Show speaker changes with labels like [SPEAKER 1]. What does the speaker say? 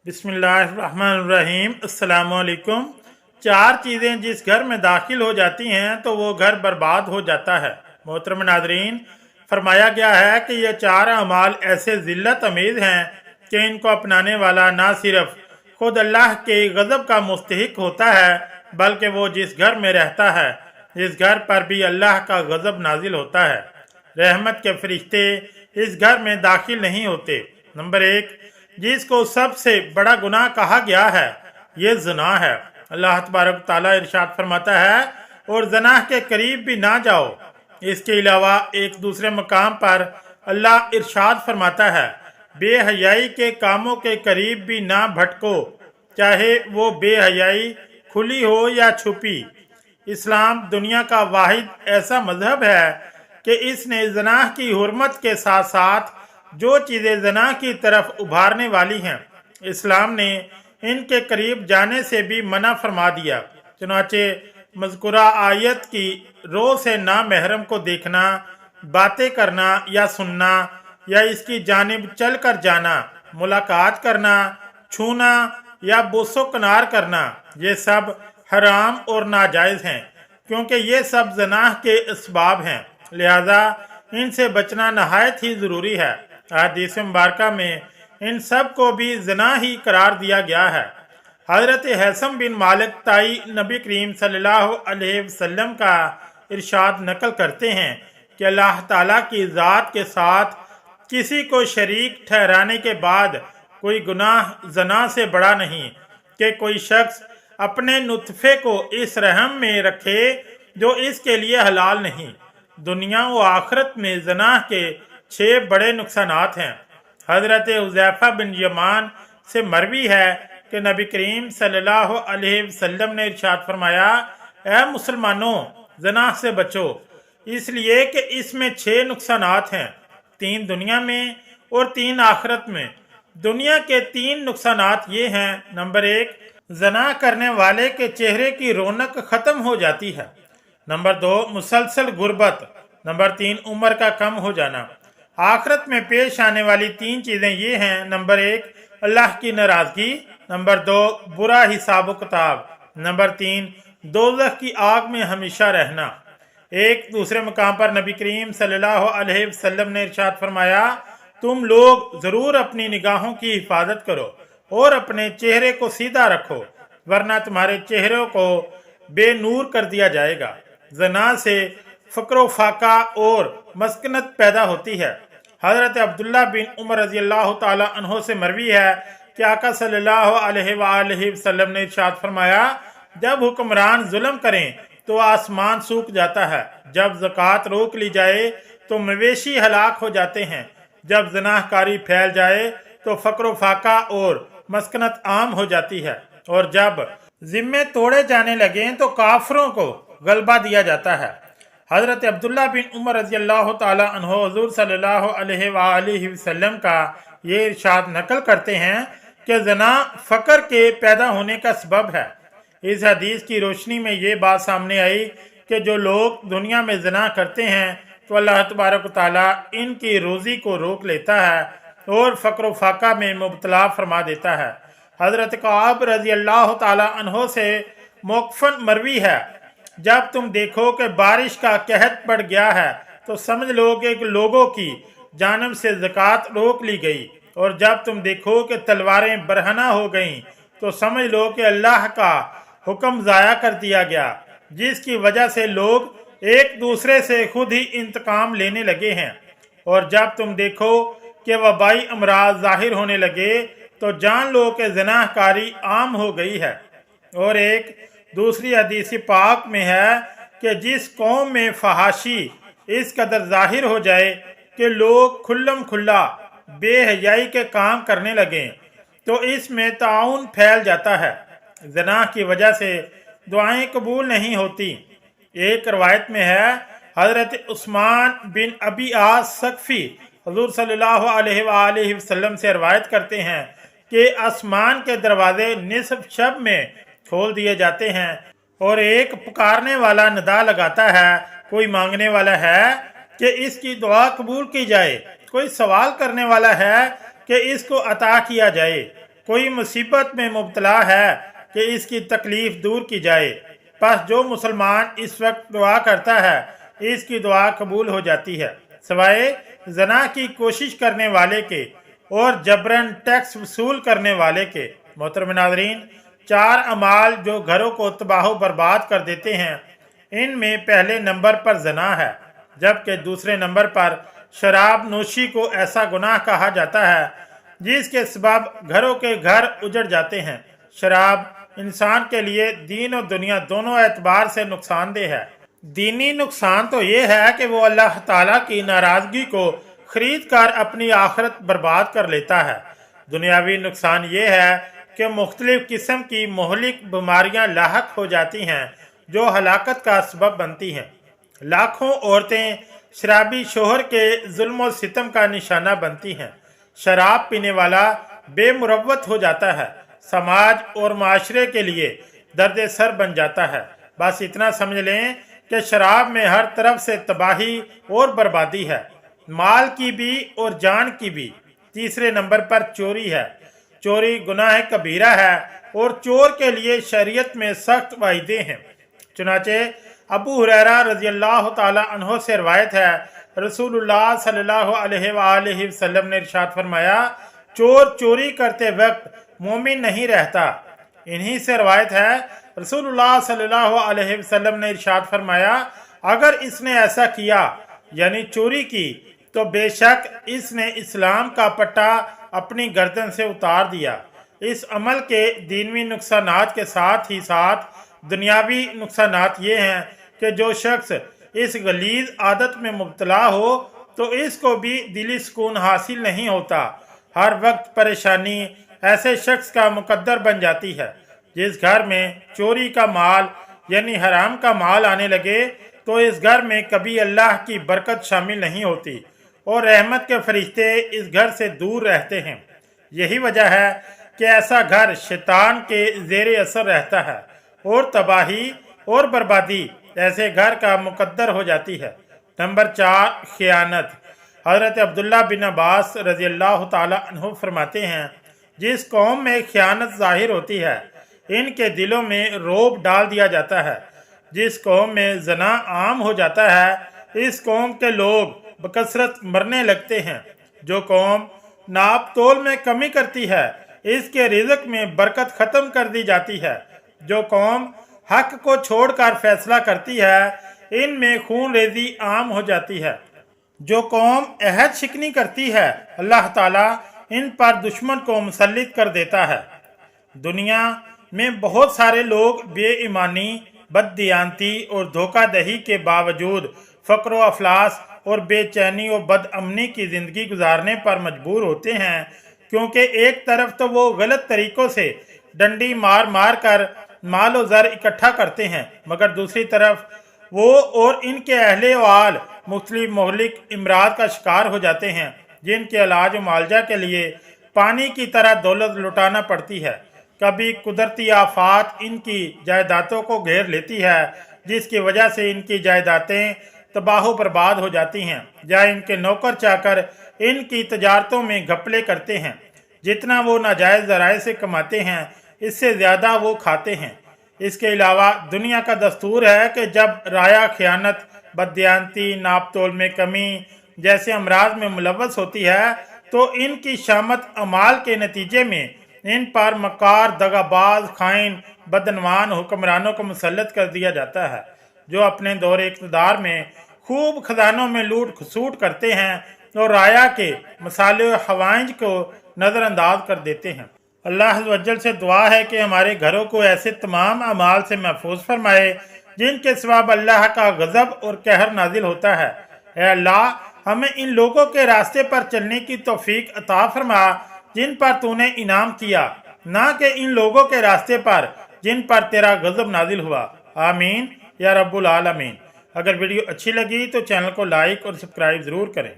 [SPEAKER 1] बिस्मिल्लाहिर्रहमानिर्रहीम। अस्सलाम वालेकुम। चार चीज़ें जिस घर में दाखिल हो जाती हैं तो वो घर बर्बाद हो जाता है। मोहतरम नादरीन, फरमाया गया है कि ये चार अमाल ऐसे ज़िल्लत अमीज़ हैं कि इनको अपनाने वाला ना सिर्फ खुद अल्लाह के गज़ब का मुस्तहिक होता है बल्कि वो जिस घर में रहता है इस घर पर भी अल्लाह का गज़ब नाजिल होता है। रहमत के फरिश्ते इस घर में दाखिल नहीं होते। नंबर एक, जिसको सबसे बड़ा गुनाह कहा गया है ये ज़ना है। अल्लाह तबारक ताला इरशाद फरमाता है, और ज़ना के करीब भी ना जाओ। इसके अलावा एक दूसरे मकाम पर अल्लाह इरशाद फरमाता है, बेहयाई के कामों के करीब भी ना भटको, चाहे वो बेहयाई खुली हो या छुपी। इस्लाम दुनिया का वाहिद ऐसा मजहब है कि इसने ज़नाह की हुर्मत के साथ साथ जो चीज़ें ज़नाह की तरफ उभारने वाली हैं इस्लाम ने इनके करीब जाने से भी मना फरमा दिया। चुनाचे मज़कुरा आयत की रो से ना महरम को देखना, बातें करना या सुनना या इसकी जानिब चल कर जाना, मुलाकात करना, छूना या बोसो कनार करना, ये सब हराम और नाजायज़ हैं क्योंकि ये सब ज़नाह के असबाब हैं। लिहाजा इनसे बचना नहायत ही ज़रूरी है। हदीस मुबारका में इन सब को भी ज़ना ही करार दिया गया है। हज़रत हैसम बिन मालिक ताई नबी करीम सल्लल्लाहु अलैहि वसल्लम का इरशाद नकल करते हैं कि अल्लाह ताला की ज़ात के साथ किसी को शरीक ठहराने के बाद कोई गुनाह ज़ना से बड़ा नहीं कि कोई शख्स अपने नुतफ़े को इस रहम में रखे जो इसके लिए हलाल नहीं। दुनिया व आखिरत में ज़ना के 6 बड़े नुकसानात हैं। हज़रत हुज़ैफ़ा बिन यमान से मरवी है कि नबी करीम सल्लल्लाहु अलैहि वसल्लम ने इरशाद फरमाया, ऐ मुसलमानों, ज़ना से बचो, इसलिए कि इसमें 6 नुकसानात हैं, 3 दुनिया में और 3 आखिरत में। दुनिया के 3 नुकसानात ये हैं। नंबर 1, ज़ना करने वाले के चेहरे की रौनक ख़त्म हो जाती है। नंबर 2, मुसलसल गुर्बत। नंबर 3, उम्र का कम हो जाना। आखिरत में पेश आने वाली 3 चीज़ें ये हैं। नंबर 1, अल्लाह की नाराज़गी। नंबर 2, बुरा हिसाब किताब। नंबर 3, दोज़ख की आग में हमेशा रहना। एक दूसरे मकाम पर नबी करीम सल्लल्लाहु अलैहि वसल्लम ने इरशाद फरमाया, तुम लोग ज़रूर अपनी निगाहों की हिफाजत करो और अपने चेहरे को सीधा रखो, वरना तुम्हारे चेहरों को बेनूर कर दिया जाएगा। ज़ना से फ़क्र फाका और मस्कनत पैदा होती है। हज़रत अब्दुल्ला बिन उमर रज़ी अल्लाह ताला अन्हो से मरवी है कि आका सल्लल्लाहु अलैहि वसल्लम ने इरशाद फरमाया, जब हुक्मरान जुल्म करें तो आसमान सूख जाता है, जब ज़कात रोक ली जाए तो मवेशी हलाक हो जाते हैं, जब ज़नाहकारी फैल जाए तो फ़क्र फाका और मस्कनत आम हो जाती है, और जब जिम्मे तोड़े जाने लगे तो काफरों को गलबा दिया जाता है। हज़रत अब्दुल्ला बिन उमर रज़ी अल्लाह ताला अन्हो हुज़ूर सल्लल्लाहु अलैहि वसल्लम का ये इरशाद नकल करते हैं कि ज़ना फ़क्र के पैदा होने का सबब है। इस हदीस की रोशनी में ये बात सामने आई कि जो लोग दुनिया में ज़ना करते हैं तो अल्लाह तबारक व तआला इनकी रोज़ी को रोक लेता है और फ़क्र फाका में मुब्तला फरमा देता है। हज़रत काब रज़ी अल्लाह ताला अन्हो से मौक़फ़न मरवी है, जब तुम देखो कि बारिश का कहत पड़ गया है तो समझ लो कि लोगों की जानब से ज़कात रोक ली गई, और जब तुम देखो कि तलवारें बरहना हो गईं तो समझ लो कि अल्लाह का हुक्म ज़ाया कर दिया गया, जिसकी वजह से लोग एक दूसरे से खुद ही इंतकाम लेने लगे हैं। और जब तुम देखो कि वबाई अमराज ज़ाहिर होने लगे तो जान लो कि ज़नाहकारी आम हो गई है। और एक दूसरी हदीस पाक में है कि जिस कौम में फहाशी इस कदर ज़ाहिर हो जाए कि लोग खुल्लम खुल्ला बेहयाई के काम करने लगें तो इसमें ताउन फैल जाता है। ज़ना की वजह से दुआएं कबूल नहीं होती। एक रवायत में है, हज़रत उस्मान बिन अबी आस सकफ़ी हुज़ूर सल्लल्लाहु अलैहि वसल्लम से रवायत करते हैं कि आसमान के दरवाजे निसफ शब में खोल दिए जाते हैं और एक पुकारने वाला निदा लगाता है, कोई मांगने वाला है कि इसकी दुआ कबूल की जाए, कोई सवाल करने वाला है कि इसको अता किया जाए, कोई मुसीबत में मुब्तला है कि इसकी तकलीफ दूर की जाए। बस जो मुसलमान इस वक्त दुआ करता है इसकी दुआ कबूल हो जाती है, सवाए जना की कोशिश करने वाले के और जबरन टैक्स वसूल करने वाले के। मोहतरम नाज़रीन, 4 अमाल जो घरों को तबाह बर्बाद कर देते हैं, इनमें पहले नंबर पर जना है, जबकि दूसरे नंबर पर शराब नोशी को ऐसा गुनाह कहा जाता है जिसके सबब घरों के घर उजड़ जाते हैं। शराब इंसान के लिए दीन और दुनिया दोनों एतबार से नुकसानदेह है। दीनी नुकसान तो ये है कि वो अल्लाह ताला की नाराज़गी को खरीद कर अपनी आखिरत बर्बाद कर लेता है। दुनियावी नुकसान ये है कि मुख्तलिफ किस्म की मोहलिक बीमारियां लाहक हो जाती हैं जो हलाकत का सबब बनती हैं। लाखों औरतें शराबी शोहर के जुल्म और सितम का निशाना बनती हैं। शराब पीने वाला बेमुरव्वत हो जाता है, समाज और माशरे के लिए दर्द सर बन जाता है। बस इतना समझ लें कि शराब में हर तरफ से तबाही और बर्बादी है, माल की भी और जान की भी। तीसरे नंबर पर चोरी है। चोरी गुनाह कबीरा है और चोर के लिए शरीयत में सख्त वाइदे हैं। चुनाचे अबू हुरैरा रज़ियल्लाहु ताला अन्हो से रवायत है, रसूलुल्लाह सल्लल्लाहु अलैहि वसल्लम ने इरशाद फरमाया, चोर चोरी करते वक्त मोमिन नहीं रहता। इन्हीं से रवायत है, रसूलुल्लाह सल्लल्लाहु अलैहि वसल्लम ने इरशाद फरमाया, अगर इसने ऐसा किया यानी चोरी की तो बेशक इसने इस्लाम का पट्टा अपनी गर्दन से उतार दिया। इस अमल के दीनवी नुकसानात के साथ ही साथ दुनियावी नुकसानात ये हैं कि जो शख्स इस गलीज आदत में मुब्तला हो तो इसको भी दिली सुकून हासिल नहीं होता। हर वक्त परेशानी ऐसे शख्स का मुकद्दर बन जाती है। जिस घर में चोरी का माल यानी हराम का माल आने लगे तो इस घर में कभी अल्लाह की बरकत शामिल नहीं होती और रहमत के फरिश्ते इस घर से दूर रहते हैं। यही वजह है कि ऐसा घर शैतान के ज़ेरे असर रहता है और तबाही और बर्बादी ऐसे घर का मुकद्दर हो जाती है। नंबर 4, खियानत। हज़रत अब्दुल्ला बिन अब्बास रज़ियल्लाहु ताला अन्हु फरमाते हैं, जिस कौम में खियानत ज़ाहिर होती है इनके दिलों में रोब डाल दिया जाता है। जिस कौम में जना आम हो जाता है इस कौम के लोग बकसरत मरने लगते हैं। जो कौम नाप तोल में कमी करती है इसके रिज़्क में बरकत ख़त्म कर दी जाती है। जो कौम हक को छोड़कर फैसला करती है इनमें खून रेजी आम हो जाती है। जो कौम अहद शिकनी करती है अल्लाह ताला इन पर दुश्मन को मुसल्लित कर देता है। दुनिया में बहुत सारे लोग बेईमानी, बददियानती और धोखादही के बावजूद फ़क्र व अफलास और बेचैनी और बदअमनी की ज़िंदगी गुजारने पर मजबूर होते हैं, क्योंकि एक तरफ तो वो गलत तरीक़ों से डंडी मार मार कर माल व ज़र इकट्ठा करते हैं, मगर दूसरी तरफ वो और इनके अहले वाल मुख्तलिफ मोहलिक इमराज का शिकार हो जाते हैं, जिनके इलाज व मुआवजा के लिए पानी की तरह दौलत लुटाना पड़ती है। कभी कुदरती आफात इनकी जायदादों को घेर लेती है, जिसकी वजह से इनकी जायदादें तबाह बर्बाद हो जाती हैं, या इनके नौकर चाकर इनकी तजारतों में घपले करते हैं। जितना वो नाजायज़ ज़राए से कमाते हैं इससे ज़्यादा वो खाते हैं। इसके अलावा दुनिया का दस्तूर है कि जब राया खयानत, बददियानती, नाप तोल में कमी जैसे अमराज में मुलव्वस होती है तो इनकी शामत अमाल के नतीजे में इन पर मकार, दगाबाज, खाइन, बदनवान हुक्मरानों को मुसल्लत कर दिया जाता है, जो अपने दौरे इक़्तिदार में खूब खजानों में लूट खसूट करते हैं और राया के मसाले और हवाइज को नज़रअंदाज कर देते हैं। अल्लाह अज़्ज़ वजल से दुआ है कि हमारे घरों को ऐसे तमाम अमाल से महफूज फरमाए जिनके सवाब अल्लाह का गज़ब और कहर नाजिल होता है। ऐ अल्लाह, हमें इन लोगों के रास्ते पर चलने की तौफीक अता फरमा जिन पर तूने इनाम किया, ना कि इन लोगों के रास्ते पर जिन पर तेरा गज़ब नाजिल हुआ। आमीन या रब्बुल आलमीन। अगर वीडियो अच्छी लगी तो चैनल को लाइक और सब्सक्राइब ज़रूर करें।